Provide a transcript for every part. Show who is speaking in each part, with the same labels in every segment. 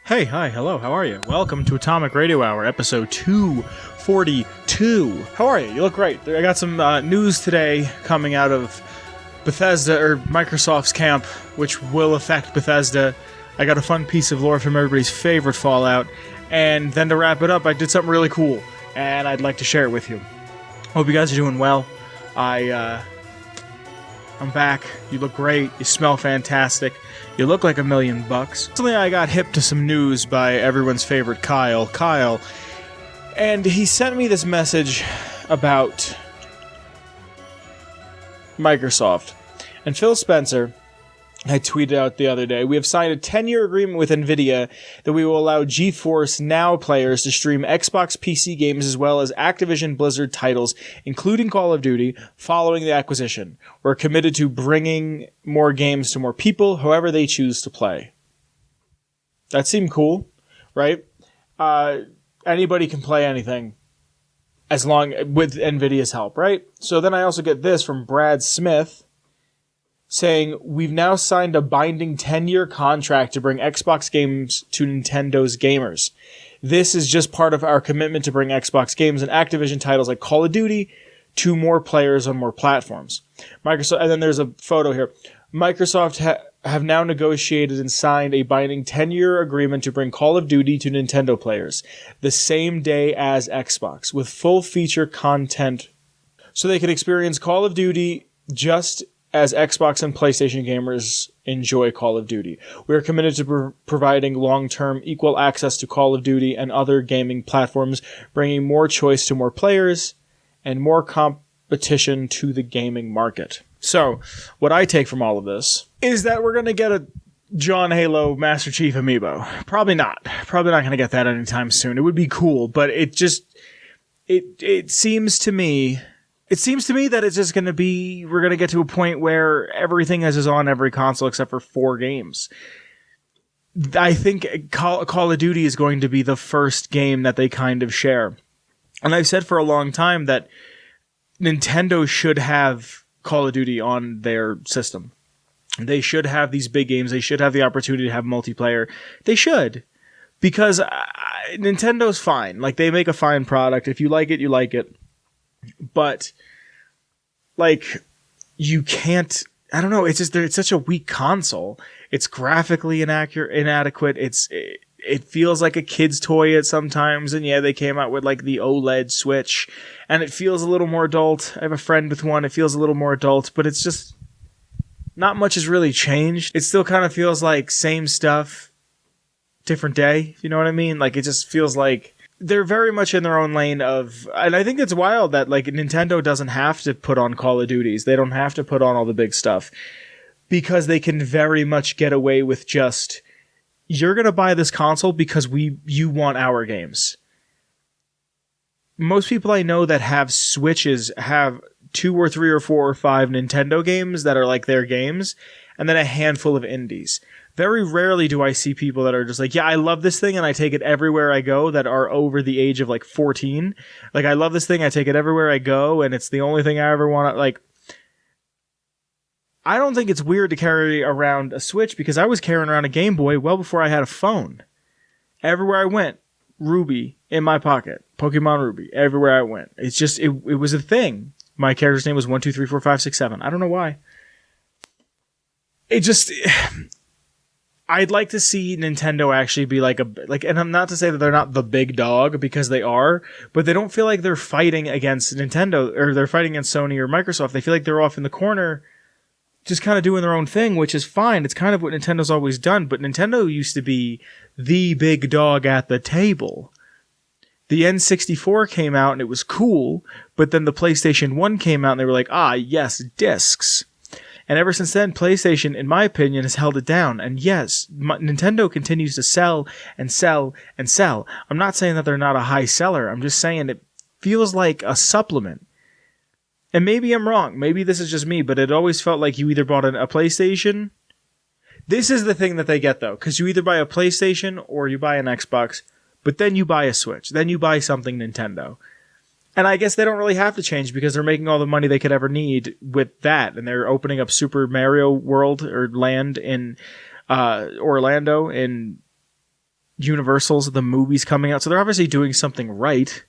Speaker 1: Hey, hi, hello, how are you? Welcome to Atomic Radio Hour, episode 242. How are you? You look great. I got some news today coming out of Bethesda, or Microsoft's camp, which will affect Bethesda. I got a fun piece of lore from everybody's favorite Fallout, and then to wrap it up, I did something really cool, and I'd like to share it with you. Hope you guys are doing well. I'm back. You look great. You smell fantastic. You look like $1 million. Recently, I got hip to some news by everyone's favorite Kyle, and he sent me this message about Microsoft. And Phil Spencer, I tweeted out the other day, we have signed a 10-year agreement with NVIDIA that we will allow GeForce Now players to stream Xbox PC games as well as Activision Blizzard titles, including Call of Duty, following the acquisition. We're committed to bringing more games to more people, however they choose to play. That seemed cool, right? Anybody can play anything as long with NVIDIA's help, right? So then I also get this from Brad Smith, saying, we've now signed a binding 10-year contract to bring Xbox games to Nintendo's gamers. This is just part of our commitment to bring Xbox games and Activision titles like Call of Duty to more players on more platforms. Microsoft, and then there's a photo here. Microsoft have now negotiated and signed a binding 10-year agreement to bring Call of Duty to Nintendo players the same day as Xbox, with full feature content so they can experience Call of Duty just as Xbox and PlayStation gamers enjoy Call of Duty. We are committed to providing long-term equal access to Call of Duty and other gaming platforms, bringing more choice to more players and more competition to the gaming market. So, what I take from all of this is that we're going to get a John Halo Master Chief amiibo. Probably not. Probably not going to get that anytime soon. It would be cool, but it seems to me... It seems to me that it's just going to be, we're going to get to a point where everything is on every console except for 4 games. I think Call of Duty is going to be the first game that they kind of share. And I've said for a long time that Nintendo should have Call of Duty on their system. They should have these big games. They should have the opportunity to have multiplayer. They should. Because Nintendo's fine. Like, they make a fine product. If you like it, you like it. But, like, you can't... I don't know. It's just it's such a weak console. It's graphically inadequate. It feels like a kid's toy at sometimes. And yeah, they came out with like the OLED Switch, and it feels a little more adult. I have a friend with one. It feels a little more adult, but it's just not much has really changed. It still kind of feels like same stuff, different day. You know what I mean? Like, it just feels like they're very much in their own lane of, and I think it's wild that like Nintendo doesn't have to put on Call of Duties. They don't have to put on all the big stuff because they can very much get away with just, you're going to buy this console because you want our games. Most people I know that have Switches have 2 or 3 or 4 or 5 Nintendo games that are like their games, and then a handful of indies. Very rarely do I see people that are just like, yeah, I love this thing and I take it everywhere I go, that are over the age of like 14. Like, I love this thing, I take it everywhere I go, and it's the only thing I ever want to, like... I don't think it's weird to carry around a Switch because I was carrying around a Game Boy well before I had a phone. Everywhere I went, Ruby in my pocket. Pokemon Ruby, everywhere I went. It's just, it was a thing. My character's name was 1, 2, 3, 4, 5, 6, 7. I don't know why. It just... I'd like to see Nintendo actually be like and I'm not to say that they're not the big dog, because they are, but they don't feel like they're fighting against Nintendo, or they're fighting against Sony or Microsoft. They feel like they're off in the corner, just kind of doing their own thing, which is fine. It's kind of what Nintendo's always done, but Nintendo used to be the big dog at the table. The N64 came out and it was cool, but then the PlayStation 1 came out and they were like, ah, yes, discs. And ever since then, PlayStation, in my opinion, has held it down. And yes, Nintendo continues to sell and sell and sell. I'm not saying that they're not a high seller. I'm just saying it feels like a supplement. And maybe I'm wrong. Maybe this is just me, but it always felt like you either bought a PlayStation. This is the thing that they get, though, because you either buy a PlayStation or you buy an Xbox, but then you buy a Switch. Then you buy something Nintendo. And I guess they don't really have to change because they're making all the money they could ever need with that. And they're opening up Super Mario World or Land in Orlando in Universal's the movies coming out, so they're obviously doing something right.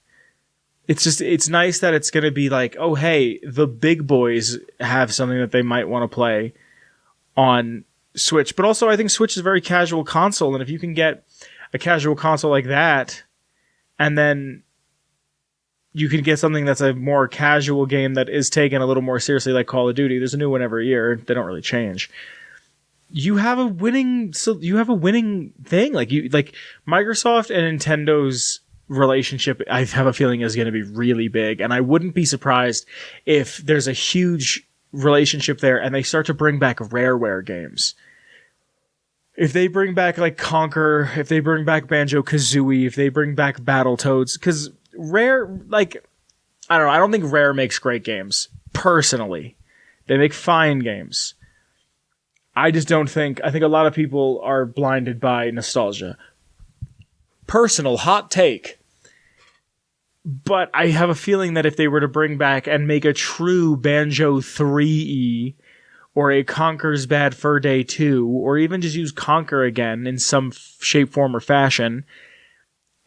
Speaker 1: It's nice that it's going to be like, oh, hey, the big boys have something that they might want to play on Switch. But also, I think Switch is a very casual console, and if you can get a casual console like that, and then you can get something that's a more casual game that is taken a little more seriously, like Call of Duty. There's a new one every year. They don't really change. You have a winning thing. Like Microsoft and Nintendo's relationship, I have a feeling, is going to be really big, and I wouldn't be surprised if there's a huge relationship there and they start to bring back Rareware games. If they bring back like Conker, if they bring back Banjo-Kazooie, if they bring back Battletoads, because Rare, like, I don't know, I don't think Rare makes great games, personally. They make fine games. I think a lot of people are blinded by nostalgia. Personal hot take. But I have a feeling that if they were to bring back and make a true Banjo 3E, or a Conker's Bad Fur Day 2, or even just use Conker again in some shape, form, or fashion,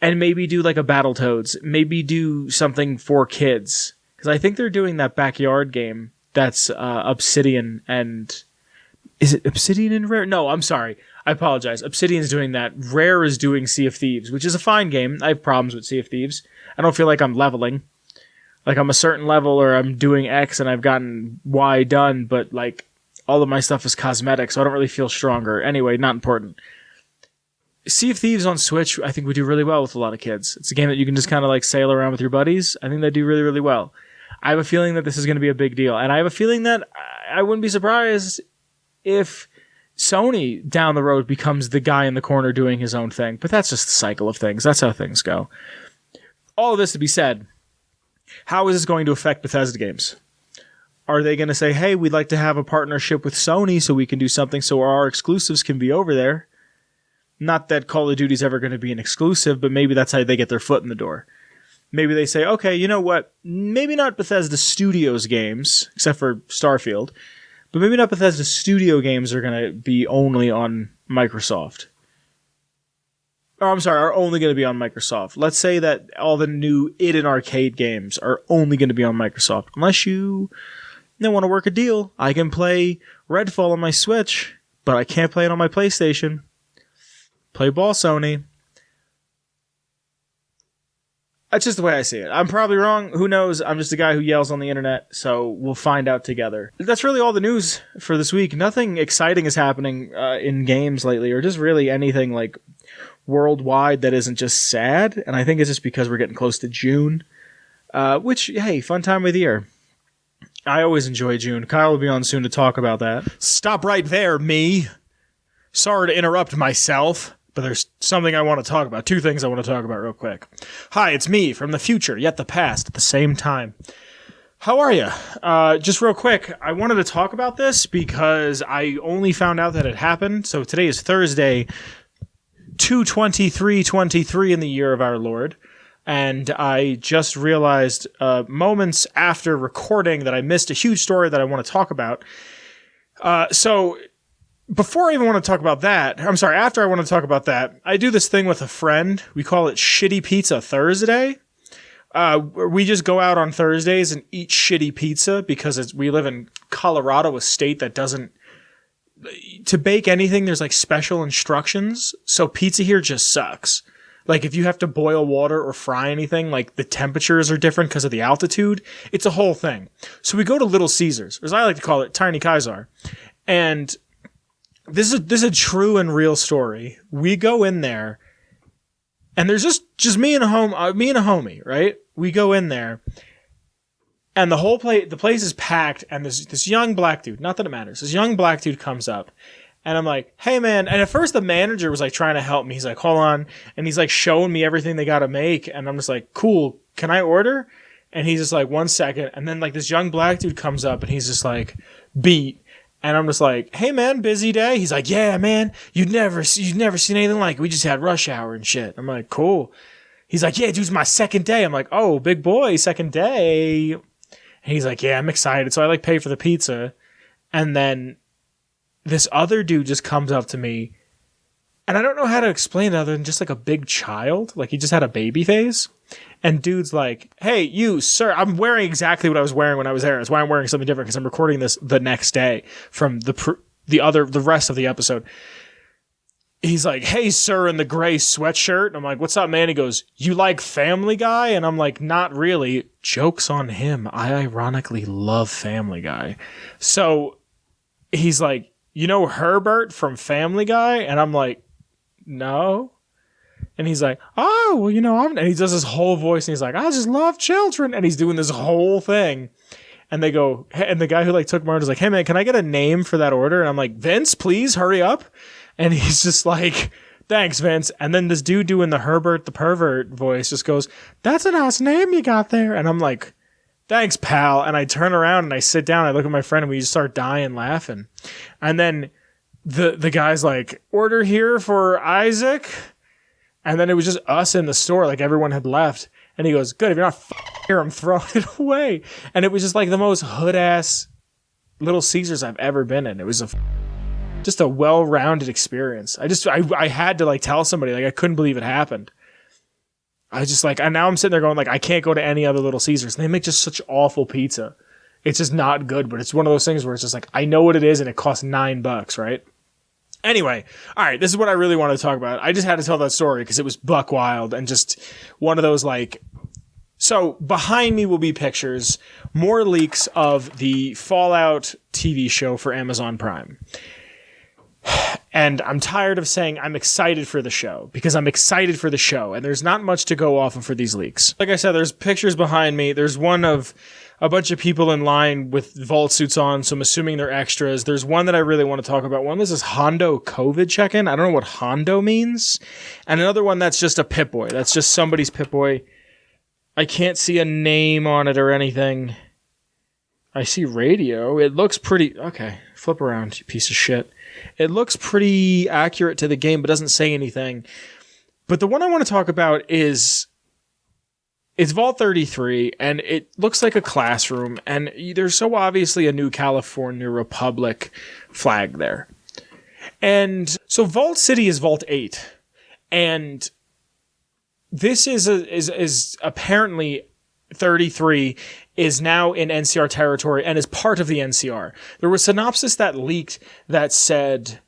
Speaker 1: and maybe do like a Battletoads, maybe do something for kids. Because I think they're doing that backyard game that's Obsidian and... Is it Obsidian and Rare? No, I'm sorry. I apologize. Obsidian's doing that. Rare is doing Sea of Thieves, which is a fine game. I have problems with Sea of Thieves. I don't feel like I'm leveling. Like I'm a certain level or I'm doing X and I've gotten Y done, but like all of my stuff is cosmetic, so I don't really feel stronger. Anyway, not important. Sea of Thieves on Switch, I think would do really well with a lot of kids. It's a game that you can just kind of like sail around with your buddies. I think they do really, really well. I have a feeling that this is going to be a big deal. And I have a feeling that I wouldn't be surprised if Sony down the road becomes the guy in the corner doing his own thing. But that's just the cycle of things. That's how things go. All of this to be said, how is this going to affect Bethesda games? Are they going to say, hey, we'd like to have a partnership with Sony so we can do something so our exclusives can be over there? Not that Call of Duty is ever going to be an exclusive, but maybe that's how they get their foot in the door. Maybe they say, okay, you know what? Maybe not Bethesda Studios games, except for Starfield, but maybe not Bethesda Studio games are going to be only on Microsoft. Are only going to be on Microsoft. Let's say that all the new id and arcade games are only going to be on Microsoft. Unless you want to work a deal. I can play Redfall on my Switch, but I can't play it on my PlayStation. Play ball, Sony. That's just the way I see it. I'm probably wrong. Who knows? I'm just a guy who yells on the internet, so we'll find out together. That's really all the news for this week. Nothing exciting is happening in games lately, or just really anything like worldwide that isn't just sad. And I think it's just because we're getting close to June, which, hey, fun time of the year. I always enjoy June. Kyle will be on soon to talk about that. Stop right there, me. Sorry to interrupt myself, but there's something I want to talk about. Two things I want to talk about real quick. Hi, it's me from the future, yet the past at the same time. How are you? Just real quick, I wanted to talk about this because I only found out that it happened. So today is Thursday, 2/23/23 in the year of our Lord. And I just realized moments after recording that I missed a huge story that I want to talk about. So before I even want to talk about that, after I want to talk about that, I do this thing with a friend. We call it Shitty Pizza Thursday. We just go out on Thursdays and eat shitty pizza because we live in Colorado, a state that doesn't... To bake anything, there's like special instructions. So pizza here just sucks. Like if you have to boil water or fry anything, like the temperatures are different because of the altitude. It's a whole thing. So we go to Little Caesars, or as I like to call it, Tiny Kaiser. And this is a true and real story. We go in there, and there's just me and a homie, right? We go in there, and the place is packed, and this young black dude, not that it matters, this young black dude comes up, and I'm like, hey man, and at first the manager was like trying to help me. He's like, hold on, and he's like showing me everything they gotta make, and I'm just like, cool, can I order? And he's just like, 1 second, and then like this young black dude comes up, and he's just like, beat. And I'm just like, hey man, busy day? He's like, yeah man, you've never seen anything like it. We just had rush hour and shit. I'm like, cool. He's like, yeah, dude, it's my second day. I'm like, oh, big boy, second day. And he's like, yeah, I'm excited. So I like pay for the pizza. And then this other dude just comes up to me And I don't know how to explain it other than just like a big child. Like he just had a baby face. And dude's like, hey, you, sir, I'm wearing exactly what I was wearing when I was there. That's why I'm wearing something different because I'm recording this the next day from the rest of the episode. He's like, hey, sir, in the gray sweatshirt. And I'm like, what's up, man? He goes, you like Family Guy? And I'm like, not really. Joke's on him. I ironically love Family Guy. So he's like, you know Herbert from Family Guy? And I'm like, no. And he's like, oh, well, you know, and he does his whole voice and he's like, I just love children. And he's doing this whole thing. And they go, and the guy who like took my order is like, hey man, can I get a name for that order? And I'm like, Vince, please hurry up. And he's just like, thanks, Vince. And then this dude doing the Herbert the pervert voice just goes, that's a nice name you got there. And I'm like, thanks, pal. And I turn around and I sit down. I look at my friend and we just start dying laughing. And then the guy's like, order here for Isaac. And then it was just us in the store. Like everyone had left. And he goes, good. If you're not here, I'm throwing it away. And it was just like the most hood ass Little Caesars I've ever been in. It was just a well-rounded experience. I had to like tell somebody, like I couldn't believe it happened. I was just like, and now I'm sitting there going like, I can't go to any other Little Caesars. And they make just such awful pizza. It's just not good, but it's one of those things where it's just like, I know what it is and it costs $9, right? Anyway, all right, this is what I really wanted to talk about. I just had to tell that story because it was buck wild and just one of those like, so behind me will be pictures, more leaks of the Fallout TV show for Amazon Prime. And I'm tired of saying I'm excited for the show because I'm excited for the show and there's not much to go off of for these leaks. Like I said, there's pictures behind me. There's one of a bunch of people in line with vault suits on, so I'm assuming they're extras. There's one that I really want to talk about. One, this is Hondo COVID check-in. I don't know what Hondo means. And another one that's just a Pip-Boy. That's just somebody's Pip-Boy. I can't see a name on it or anything. I see radio. It looks pretty... Okay, flip around, you piece of shit. It looks pretty accurate to the game, but doesn't say anything. But the one I want to talk about is... It's Vault 33, and it looks like a classroom, and there's so obviously a New California Republic flag there. And so Vault City is Vault 8, and this is apparently 33 is now in NCR territory and is part of the NCR. There was synopsis that leaked that said...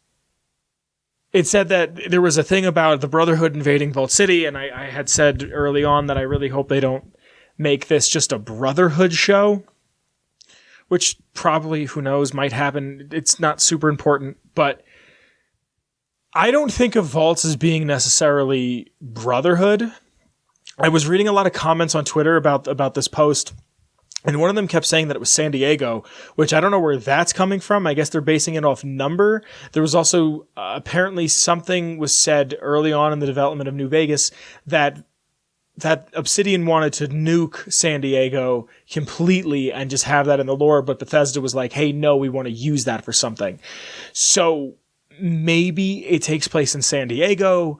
Speaker 1: It said that there was a thing about the Brotherhood invading Vault City, and I had said early on that I really hope they don't make this just a Brotherhood show, which probably, who knows, might happen. It's not super important, but I don't think of Vaults as being necessarily Brotherhood. I was reading a lot of comments on Twitter about this post, and one of them kept saying that it was San Diego, which I don't know where that's coming from. I guess they're basing it off number. There was also apparently something was said early on in the development of New Vegas that Obsidian wanted to nuke San Diego completely and just have that in the lore, but Bethesda was like, hey, no, we want to use that for something. So maybe it takes place in San Diego.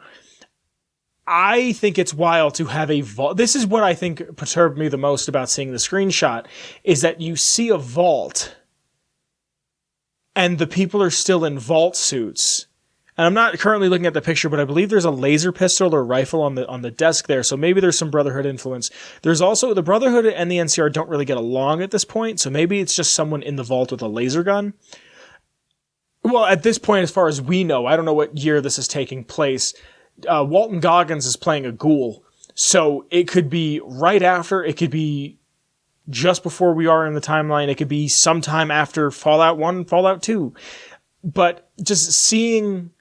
Speaker 1: I think it's wild to have a vault. This is what I think perturbed me the most about seeing the screenshot, is that you see a vault and the people are still in vault suits. And I'm not currently looking at the picture, but I believe there's a laser pistol or rifle on the desk there. So maybe there's some Brotherhood influence. There's also the Brotherhood and the NCR don't really get along at this point. So maybe it's just someone in the vault with a laser gun. Well, at this point, as far as we know, I don't know what year this is taking place. Walton Goggins is playing a ghoul, so it could be right after, it could be just before we are in the timeline, it could be sometime after Fallout 1 and Fallout 2. But just seeing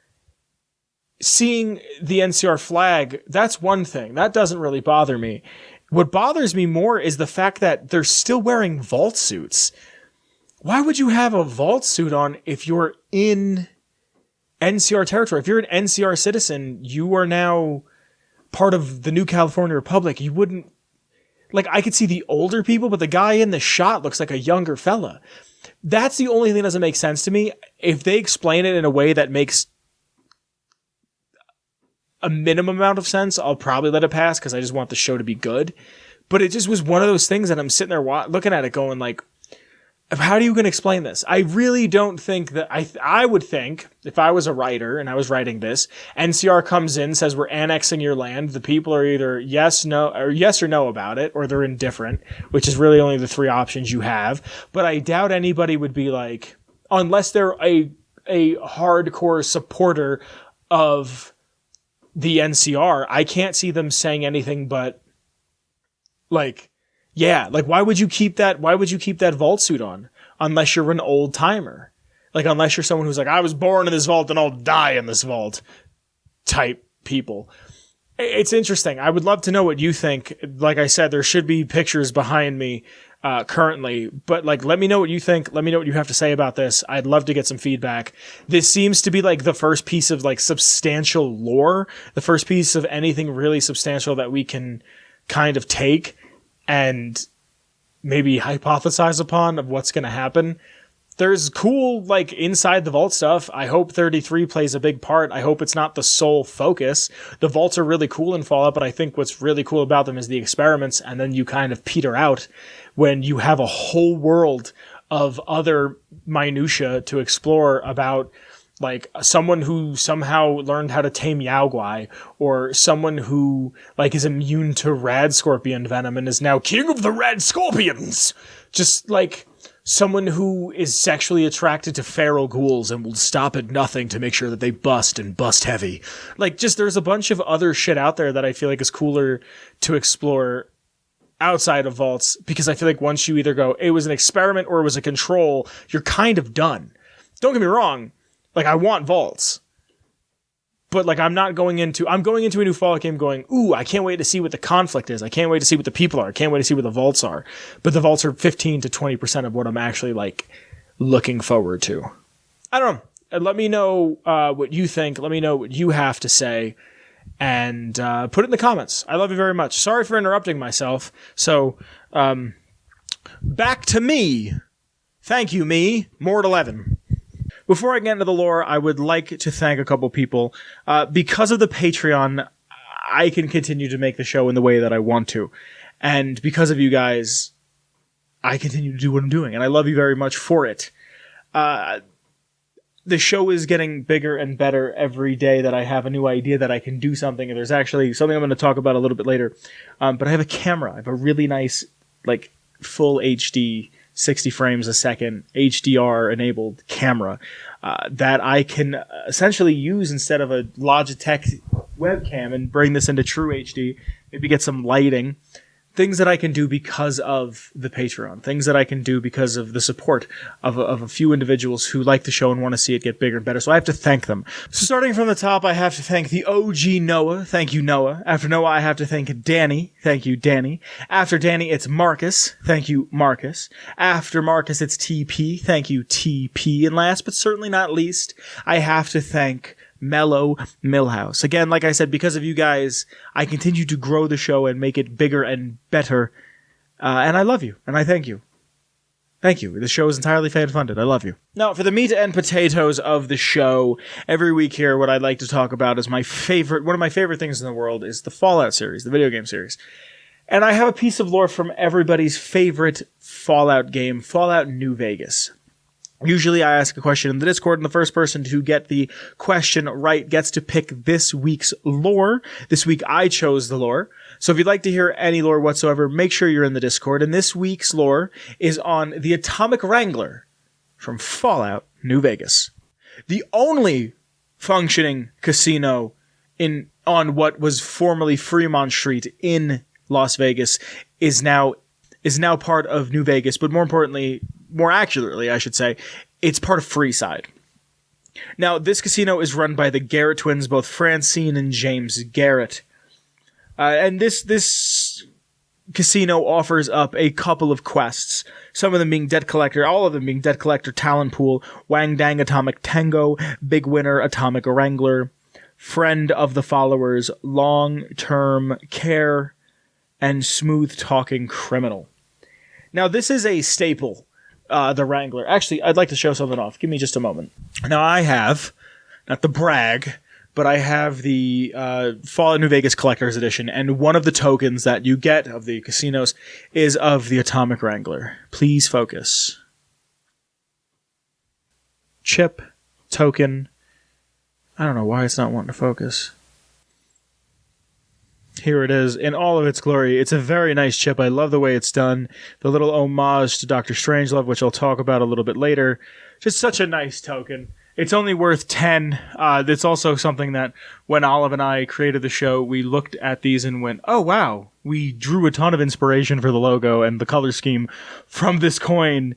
Speaker 1: the NCR flag, that's one thing. That doesn't really bother me. What bothers me more is the fact that they're still wearing vault suits. Why would you have a vault suit on if you're in NCR territory? If you're an NCR citizen, you are now part of the New California Republic. You wouldn't... Like, I could see the older people, but the guy in the shot looks like a younger fella. That's the only thing that doesn't make sense to me. If they explain it in a way that makes a minimum amount of sense, I'll probably let it pass because I just want the show to be good. But it just was one of those things that I'm sitting there looking at it going like, how do you can explain this? I really don't think that I would think if I was a writer and I was writing this, NCR comes in, says we're annexing your land. The people are either yes or no about it, or they're indifferent, which is really only the three options you have. But I doubt anybody would be like, unless they're a hardcore supporter of the NCR, I can't see them saying anything but like, yeah, like why would you keep that vault suit on unless you're an old timer? Like unless you're someone who's like, I was born in this vault and I'll die in this vault type people. It's interesting. I would love to know what you think. Like I said, there should be pictures behind me currently, but like, let me know what you think. Let me know what you have to say about this. I'd love to get some feedback. This seems to be like the first piece of like substantial lore, the first piece of anything really substantial that we can kind of take and maybe hypothesize upon of what's going to happen. There's cool, like, inside the vault stuff. I hope 33 plays a big part. I hope it's not the sole focus. The vaults are really cool in Fallout, but I think what's really cool about them is the experiments, and then you kind of peter out when you have a whole world of other minutia to explore about, like, someone who somehow learned how to tame Yao Guai, or someone who, like, is immune to rad scorpion venom and is now king of the rad scorpions. Just, like, someone who is sexually attracted to feral ghouls and will stop at nothing to make sure that they bust and bust heavy. Like, just there's a bunch of other shit out there that I feel like is cooler to explore outside of vaults, because I feel like once you either go, it was an experiment or it was a control, you're kind of done. Don't get me wrong. Like, I want vaults, but like, I'm going into a new Fallout game going, ooh, I can't wait to see what the conflict is. I can't wait to see what the people are. I can't wait to see what the vaults are. But the vaults are 15 to 20% of what I'm actually like looking forward to. I don't know. Let me know what you think. Let me know what you have to say, and put it in the comments. I love you very much. Sorry for interrupting myself. So, back to me. Thank you, me. Mort 11. Before I get into the lore, I would like to thank a couple people. Because of the Patreon, I can continue to make the show in the way that I want to. And because of you guys, I continue to do what I'm doing. And I love you very much for it. The show is getting bigger and better every day that I have a new idea that I can do something. And there's actually something I'm going to talk about a little bit later. But I have a camera. I have a really nice, like, full HD 60 frames a second, HDR-enabled camera that I can essentially use instead of a Logitech webcam and bring this into true HD, maybe get some lighting. Things that I can do because of the Patreon. Things that I can do because of the support of a few individuals who like the show and want to see it get bigger and better. So I have to thank them. So starting from the top, I have to thank the OG Noah. Thank you, Noah. After Noah, I have to thank Danny. Thank you, Danny. After Danny, it's Marcus. Thank you, Marcus. After Marcus, it's TP. Thank you, TP. And last but certainly not least, I have to thank Mellow Millhouse. Again, like I said, because of you guys, I continue to grow the show and make it bigger and better. And I love you, and I thank you. Thank you. The show is entirely fan-funded. I love you. Now, for the meat and potatoes of the show, every week here, what I'd like to talk about is one of my favorite things in the world is the Fallout series, the video game series. And I have a piece of lore from everybody's favorite Fallout game, Fallout New Vegas. Usually I ask a question in the Discord, and the first person to get the question right gets to pick this week's lore. This week I chose the lore. So if you'd like to hear any lore whatsoever, make sure you're in the Discord. And this week's lore is on the Atomic Wrangler from Fallout New Vegas. The only functioning casino on what was formerly Fremont Street in Las Vegas is now part of New Vegas, but more accurately, I should say, it's part of Freeside. Now, this casino is run by the Garrett twins, both Francine and James Garrett. And this casino offers up a couple of quests, some of them being Debt Collector, all of them being Debt Collector Talent Pool, Wang Dang Atomic Tango, Big Winner Atomic Wrangler, Friend of the Followers, Long-Term Care, and Smooth Talking Criminal. Now, this is a staple. The Wrangler. Actually, I'd like to show something off. Give me just a moment. Now, I have, not the brag, but I have the Fallout New Vegas Collector's Edition, and one of the tokens that you get of the casinos is of the Atomic Wrangler. Please focus. chip, token. I don't know why it's not wanting to focus. Here it is in all of its glory. It's a very nice chip. I love the way it's done. The little homage to Dr. Strangelove, which I'll talk about a little bit later. Just such a nice token. It's only worth 10. It's also something that when Olive and I created the show, we looked at these and went, oh, wow. We drew a ton of inspiration for the logo and the color scheme from this coin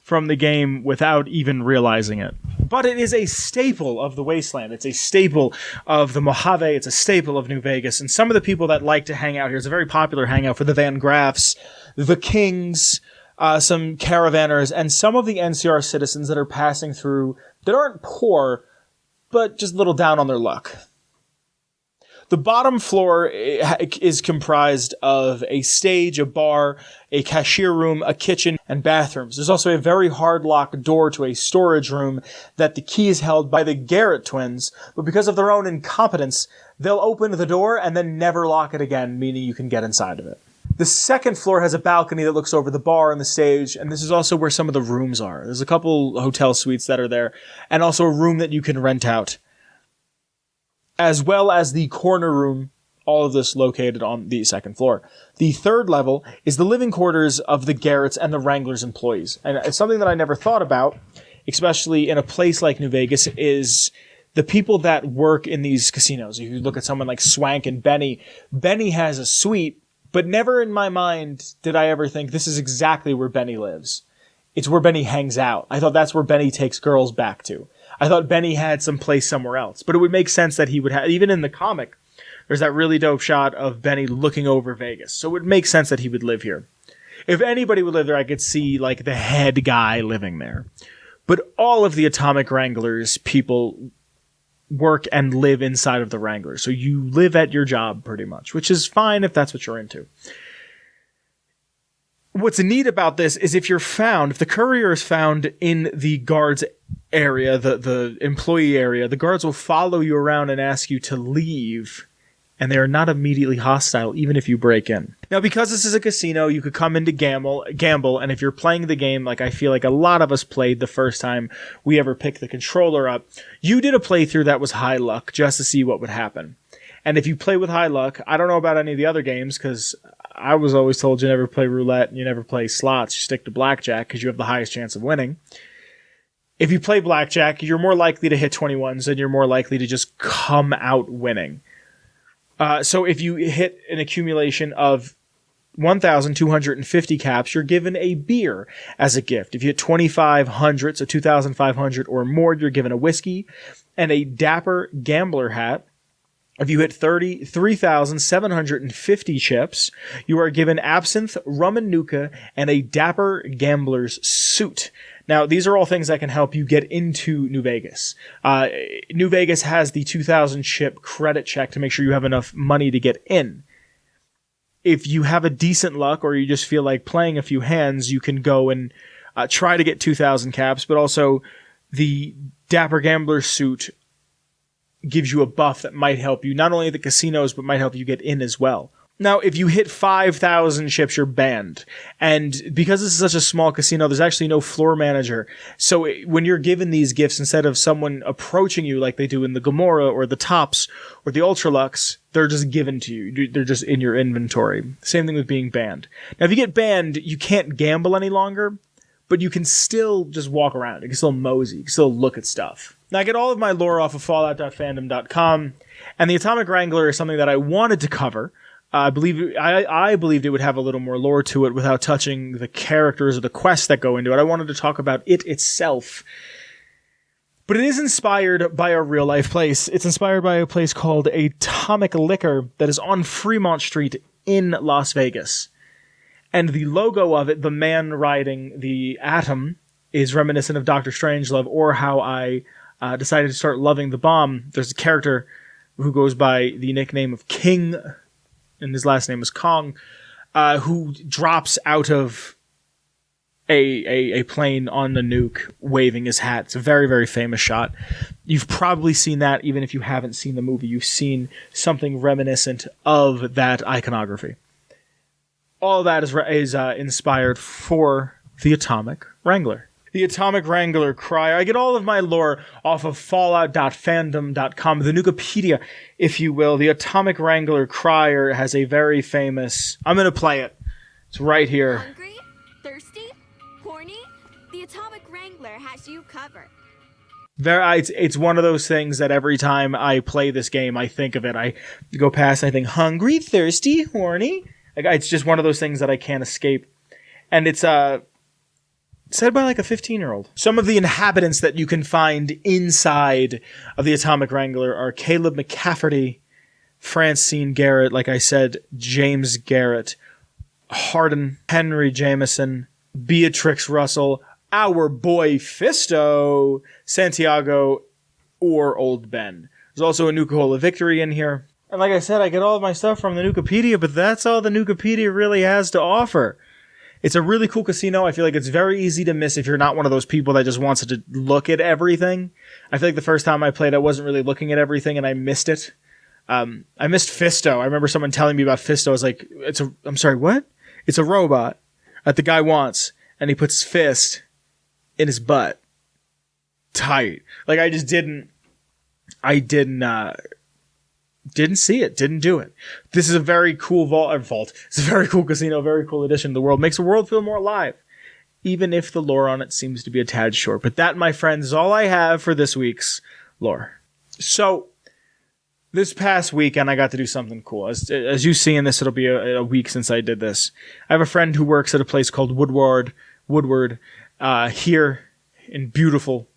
Speaker 1: from the game without even realizing it. But it is a staple of the Wasteland. It's a staple of the Mojave. It's a staple of New Vegas. And some of the people that like to hang out here, it's a very popular hangout for the Van Graffs, the Kings, some caravanners, and some of the NCR citizens that are passing through that aren't poor, but just a little down on their luck. The bottom floor is comprised of a stage, a bar, a cashier room, a kitchen, and bathrooms. There's also a very hard lock door to a storage room that the key is held by the Garrett twins, but because of their own incompetence, they'll open the door and then never lock it again, meaning you can get inside of it. The second floor has a balcony that looks over the bar and the stage, and this is also where some of the rooms are. There's a couple hotel suites that are there, and also a room that you can rent out, as well as the corner room, all of this located on the second floor. The third level is the living quarters of the Garretts and the Wranglers employees. And it's something that I never thought about, especially in a place like New Vegas, is the people that work in these casinos. If you look at someone like Swank and Benny, Benny has a suite, but never in my mind did I ever think this is exactly where Benny lives. It's where Benny hangs out. I thought that's where Benny takes girls back to. I thought Benny had some place somewhere else, but it would make sense that he would have, even in the comic, there's that really dope shot of Benny looking over Vegas. So it would make sense that he would live here. If anybody would live there, I could see like the head guy living there. But all of the Atomic Wranglers people work and live inside of the Wranglers. So you live at your job pretty much, which is fine if that's what you're into. What's neat about this is if the courier is found in the guards area, the employee area, the guards will follow you around and ask you to leave, and they are not immediately hostile, even if you break in. Now, because this is a casino, you could come in to gamble, and if you're playing the game like I feel like a lot of us played the first time we ever picked the controller up, you did a playthrough that was high luck just to see what would happen. And if you play with high luck, I don't know about any of the other games, because I was always told you never play roulette and you never play slots. You stick to blackjack because you have the highest chance of winning. If you play blackjack, you're more likely to hit 21s and you're more likely to just come out winning. So if you hit an accumulation of 1,250 caps, you're given a beer as a gift. If you hit 2,500, so 2,500 or more, you're given a whiskey and a Dapper Gambler hat. If you hit 3,750 chips, you are given absinthe, rum and nuka, and a Dapper Gambler's suit. Now, these are all things that can help you get into New Vegas. New Vegas has the 2,000 chip credit check to make sure you have enough money to get in. If you have a decent luck or you just feel like playing a few hands, you can go and try to get 2,000 caps, but also the Dapper Gambler's suit gives you a buff that might help you, not only at the casinos, but might help you get in as well. Now, if you hit 5,000 chips, you're banned. And because this is such a small casino, there's actually no floor manager. So when you're given these gifts, instead of someone approaching you like they do in the Gomorrah or the Tops or the Ultralux, they're just given to you. They're just in your inventory. Same thing with being banned. Now, if you get banned, you can't gamble any longer, but you can still just walk around. You can still mosey. You can still look at stuff. Now, I get all of my lore off of Fallout.fandom.com, and the Atomic Wrangler is something that I wanted to cover. I believed it would have a little more lore to it without touching the characters or the quests that go into it. I wanted to talk about it itself. But it is inspired by a real-life place. It's inspired by a place called Atomic Liquor that is on Fremont Street in Las Vegas. And the logo of it, the man riding the atom, is reminiscent of Dr. Strangelove, or how I decided to start loving the bomb. There's a character who goes by the nickname of King, and his last name is Kong, who drops out of a plane on the nuke waving his hat. It's a very, very famous shot. You've probably seen that, even if you haven't seen the movie. You've seen something reminiscent of that iconography. All of that is inspired for the Atomic Wrangler. the Atomic Wrangler Crier. I get all of my lore off of fallout.fandom.com, the Nukipedia, if you will. The Atomic Wrangler Crier has a very famous... I'm going to play it. It's right here.
Speaker 2: Hungry? Thirsty? Horny? The Atomic Wrangler has you covered.
Speaker 1: It's one of those things that every time I play this game, I think of it. I go past and I think, hungry, thirsty, horny. Like, it's just one of those things that I can't escape. And it's said by like a 15-year-old. Some of the inhabitants that you can find inside of the Atomic Wrangler are Caleb McCafferty, Francine Garrett, like I said, James Garrett, Hardin, Henry Jameson, Beatrix Russell, our boy Fisto, Santiago, or Old Ben. There's also a Nuka-Cola Victory in here. And like I said, I get all of my stuff from the Nukipedia, but that's all the Nukipedia really has to offer. It's a really cool casino. I feel like it's very easy to miss if you're not one of those people that just wants to look at everything. I feel like the first time I played, I wasn't really looking at everything, and I missed it. I missed Fisto. I remember someone telling me about Fisto. I was like, I'm sorry, what? It's a robot that the guy wants, and he puts his fist in his butt. Tight. Like, I didn't see it. Didn't do it. This is a very cool vault. It's a very cool casino, very cool addition to the world. Makes the world feel more alive. Even if the lore on it seems to be a tad short. But that, my friends, is all I have for this week's lore. So, this past weekend, I got to do something cool. As you see in this, it'll be a week since I did this. I have a friend who works at a place called Woodward, here in beautiful,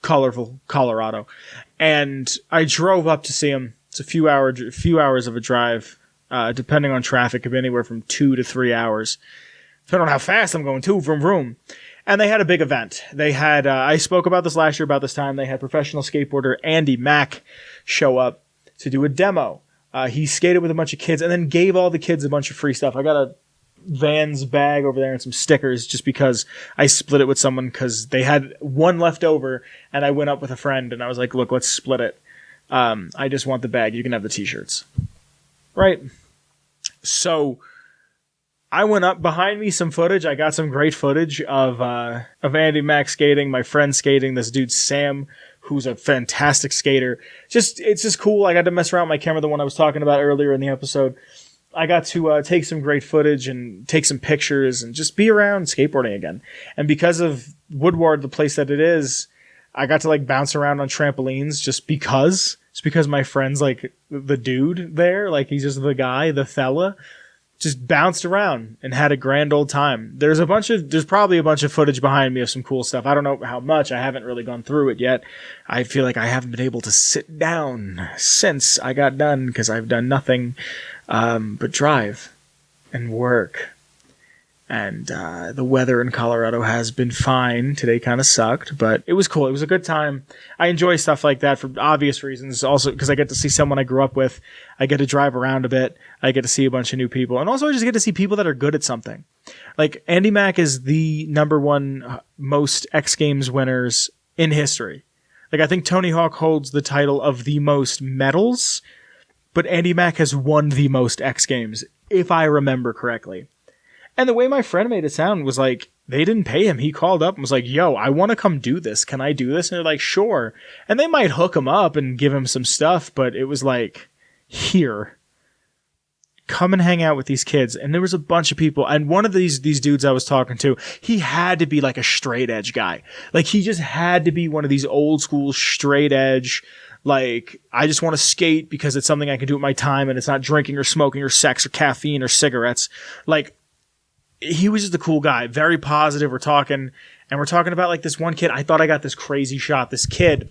Speaker 1: colorful Colorado. And I drove up to see him. It's a few hours of a drive, depending on traffic, could be anywhere from 2 to 3 hours. Depending on how fast I'm going, too, vroom, vroom. And they had a big event. They had, I spoke about this last year about this time, they had professional skateboarder Andy Mack show up to do a demo. He skated with a bunch of kids and then gave all the kids a bunch of free stuff. I got a Vans bag over there and some stickers just because I split it with someone because they had one left over and I went up with a friend and I was like, look, let's split it. I just want the bag. You can have the t-shirts. Right? So I went up behind me some footage. I got some great footage of Andy Mack skating, my friend skating, this dude Sam, who's a fantastic skater. It's just cool. I got to mess around with my camera, the one I was talking about earlier in the episode. I got to take some great footage and take some pictures and just be around skateboarding again. And because of Woodward, the place that it is, I got to like bounce around on trampolines just because. It's because my friend's like the dude there. Like he's just the guy, the fella. Just bounced around and had a grand old time. There's probably a bunch of footage behind me of some cool stuff. I don't know how much. I haven't really gone through it yet. I feel like I haven't been able to sit down since I got done because I've done nothing but drive and work. And the weather in Colorado has been fine. Today kind of sucked, but it was cool. It was a good time. I enjoy stuff like that for obvious reasons. Also, because I get to see someone I grew up with. I get to drive around a bit. I get to see a bunch of new people. And also, I just get to see people that are good at something. Like, Andy Mack is the #1 most X Games winners in history. Like, I think Tony Hawk holds the title of the most medals, but Andy Mack has won the most X Games, if I remember correctly. And the way my friend made it sound was like, they didn't pay him. He called up and was like, yo, I want to come do this. Can I do this? And they're like, sure. And they might hook him up and give him some stuff, but it was like, here, come and hang out with these kids. And there was a bunch of people. And one of these dudes I was talking to, he had to be like a straight edge guy. Like, he just had to be one of these old school straight edge, like, I just want to skate because it's something I can do with my time and it's not drinking or smoking or sex or caffeine or cigarettes. Like, he was just a cool guy, very positive. We're talking about like this one kid. I thought I got this crazy shot. This kid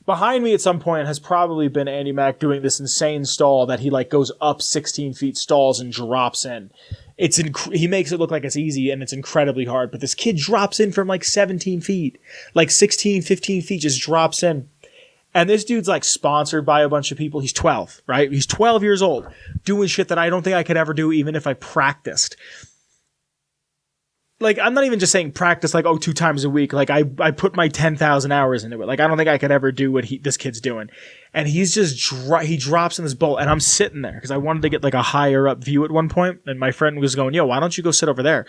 Speaker 1: behind me at some point has probably been Andy Mack doing this insane stall that he like goes up 16 feet, stalls and drops in. He makes it look like it's easy and it's incredibly hard, but this kid drops in from like 17 feet, like 16, 15 feet, just drops in. And this dude's like sponsored by a bunch of people. He's 12, right? He's 12 years old doing shit that I don't think I could ever do even if I practiced. Like, I'm not even just saying practice like, 2 times a week. Like, I put my 10,000 hours into it. Like, I don't think I could ever do what this kid's doing. And he's just, he drops in this bowl. And I'm sitting there because I wanted to get like a higher up view at one point. And my friend was going, yo, why don't you go sit over there?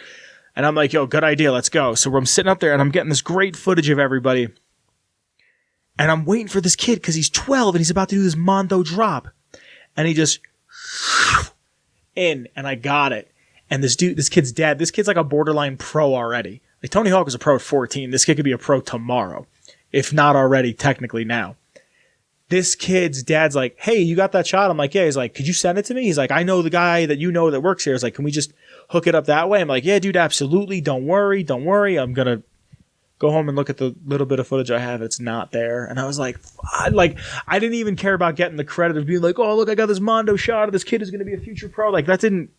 Speaker 1: And I'm like, yo, good idea. Let's go. So I'm sitting up there and I'm getting this great footage of everybody. And I'm waiting for this kid because he's 12 and he's about to do this Mondo drop. And he just in, and I got it. And this kid's dad, this kid's like a borderline pro already. Like Tony Hawk was a pro at 14. This kid could be a pro tomorrow, if not already, technically now. This kid's dad's like, hey, you got that shot? I'm like, yeah. He's like, could you send it to me? He's like, I know the guy that you know that works here. He's like, can we just hook it up that way? I'm like, yeah, dude, absolutely. Don't worry. I'm going to go home and look at the little bit of footage I have. It's not there. And I was like, I didn't even care about getting the credit of being like, oh, look, I got this Mondo shot of this kid who's going to be a future pro. Like I didn't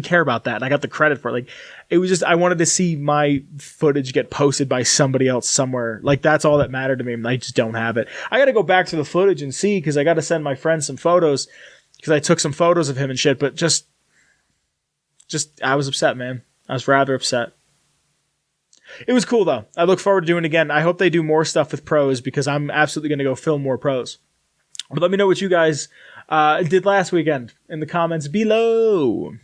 Speaker 1: care about that. And I got the credit for it. Like, it was just, I wanted to see my footage get posted by somebody else somewhere. Like, that's all that mattered to me. I just don't have it. I got to go back to the footage and see, because I got to send my friend some photos, because I took some photos of him and shit. But just, I was upset, man. I was rather upset. It was cool, though. I look forward to doing it again. I hope they do more stuff with pros, because I'm absolutely going to go film more pros. But let me know what you guys did last weekend in the comments below.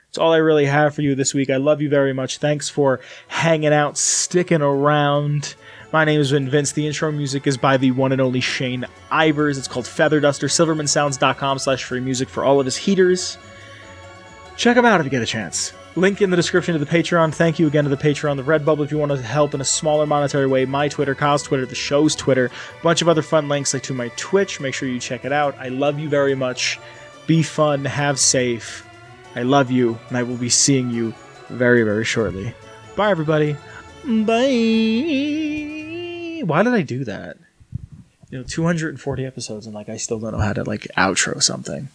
Speaker 1: That's all I really have for you this week. I love you very much. Thanks for hanging out, sticking around. My name has been Vince. The intro music is by the one and only Shane Ivers. It's called Feather Duster. Silvermansounds.com/free music for all of his heaters. Check them out if you get a chance. Link in the description to the Patreon. Thank you again to the Patreon, the Redbubble if you want to help in a smaller monetary way. My Twitter, Kyle's Twitter, the show's Twitter. A bunch of other fun links like to my Twitch. Make sure you check it out. I love you very much. Be fun. Have safe. I love you, and I will be seeing you very, very shortly. Bye, everybody. Bye. Why did I do that? 240 episodes, and I still don't know how to outro something.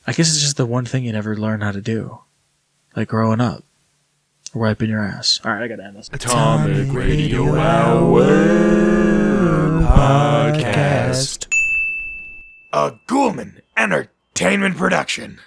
Speaker 1: I guess it's just the one thing you never learn how to do, like growing up, or wiping your ass. All right, I gotta end this.
Speaker 3: Atomic Radio Hour Podcast. A Ghoulman Entertainment production.